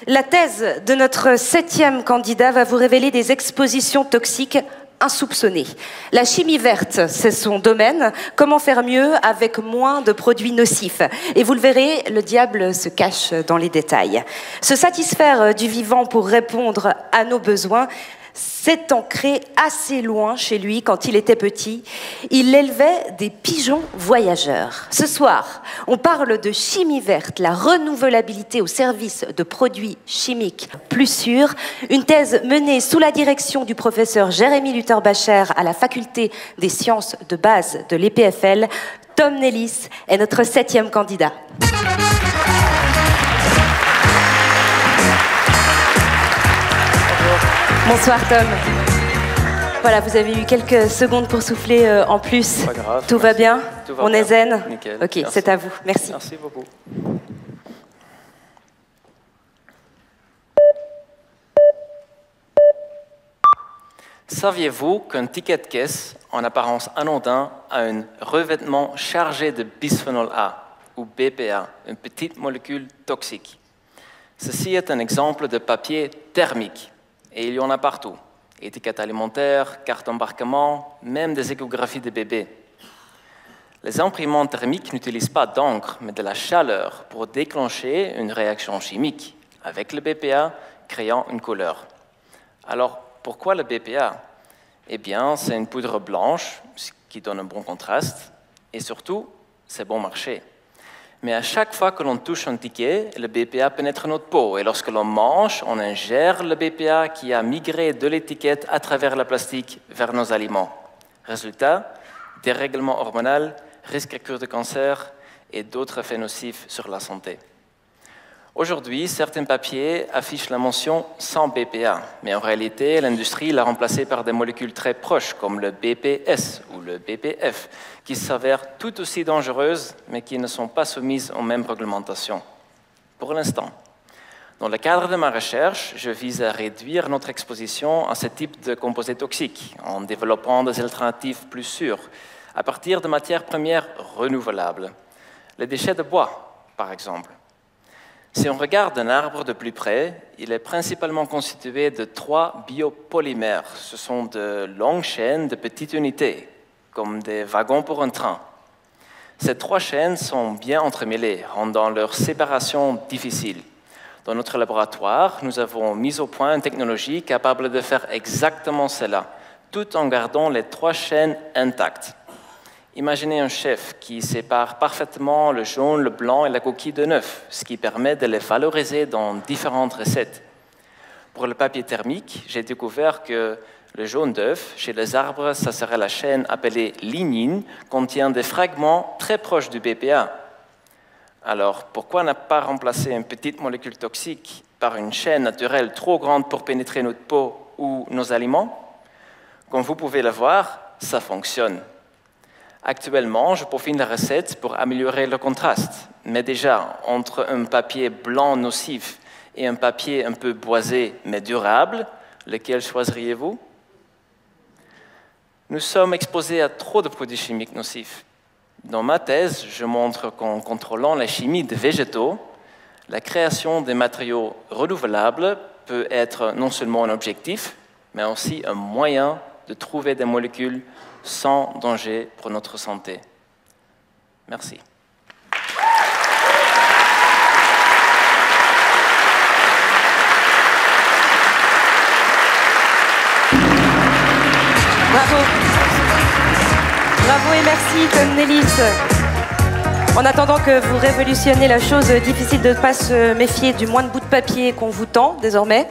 La thèse de notre 7e candidat va vous révéler des expositions toxiques insoupçonnées. La chimie verte, c'est son domaine. Comment faire mieux avec moins de produits nocifs? Et vous le verrez, le diable se cache dans les détails. Se satisfaire du vivant pour répondre à nos besoins, c'est ancré assez loin chez lui quand il était petit. Il élevait des pigeons voyageurs. Ce soir, on parle de chimie verte, la renouvelabilité au service de produits chimiques plus sûrs. Une thèse menée sous la direction du professeur Jérémy Luther-Bacher à la faculté des sciences de base de l'EPFL. Tom Nellis est notre 7e candidat. Bonsoir Tom. Voilà, vous avez eu quelques secondes pour souffler en plus. Pas grave. Tout va bien? Tout va On bien. est zen? Nickel. Ok, c'est à vous. Merci. Merci beaucoup. Saviez-vous qu'un ticket de caisse, en apparence anodin, a un revêtement chargé de bisphénol A, ou BPA, une petite molécule toxique? Ceci est un exemple de papier thermique. Et il y en a partout. Étiquettes alimentaires, cartes d'embarquement, même des échographies de bébés. Les imprimantes thermiques n'utilisent pas d'encre, mais de la chaleur pour déclencher une réaction chimique avec le BPA, créant une couleur. Alors, pourquoi le BPA? Eh bien, c'est une poudre blanche, ce qui donne un bon contraste, et surtout, c'est bon marché. Mais à chaque fois que l'on touche un ticket, le BPA pénètre notre peau. Et lorsque l'on mange, on ingère le BPA qui a migré de l'étiquette à travers le plastique vers nos aliments. Résultat, dérèglement hormonal, risque accru de cancer et d'autres effets nocifs sur la santé. Aujourd'hui, certains papiers affichent la mention sans BPA, mais en réalité, l'industrie l'a remplacé par des molécules très proches, comme le BPS ou le BPF, qui s'avèrent tout aussi dangereuses, mais qui ne sont pas soumises aux mêmes réglementations. Pour l'instant, dans le cadre de ma recherche, je vise à réduire notre exposition à ce type de composés toxiques, en développant des alternatives plus sûres, à partir de matières premières renouvelables. Les déchets de bois, par exemple. Si on regarde un arbre de plus près, il est principalement constitué de 3 biopolymères. Ce sont de longues chaînes de petites unités, comme des wagons pour un train. Ces 3 chaînes sont bien entremêlées, rendant leur séparation difficile. Dans notre laboratoire, nous avons mis au point une technologie capable de faire exactement cela, tout en gardant les 3 chaînes intactes. Imaginez un chef qui sépare parfaitement le jaune, le blanc et la coquille de neuf, ce qui permet de les valoriser dans différentes recettes. Pour le papier thermique, j'ai découvert que le jaune d'œuf, chez les arbres, ça serait la chaîne appelée lignine, contient des fragments très proches du BPA. Alors, pourquoi ne pas remplacer une petite molécule toxique par une chaîne naturelle trop grande pour pénétrer notre peau ou nos aliments? Comme vous pouvez le voir, ça fonctionne. Actuellement, je peaufine la recette pour améliorer le contraste. Mais déjà, entre un papier blanc nocif et un papier un peu boisé mais durable, lequel choisiriez-vous? Nous sommes exposés à trop de produits chimiques nocifs. Dans ma thèse, je montre qu'en contrôlant la chimie des végétaux, la création des matériaux renouvelables peut être non seulement un objectif, mais aussi un moyen de trouver des molécules sans danger pour notre santé. Merci. Bravo. Bravo et merci, Tom Nellis. En attendant que vous révolutionnez la chose, difficile de ne pas se méfier du moins de bout de papier qu'on vous tend désormais.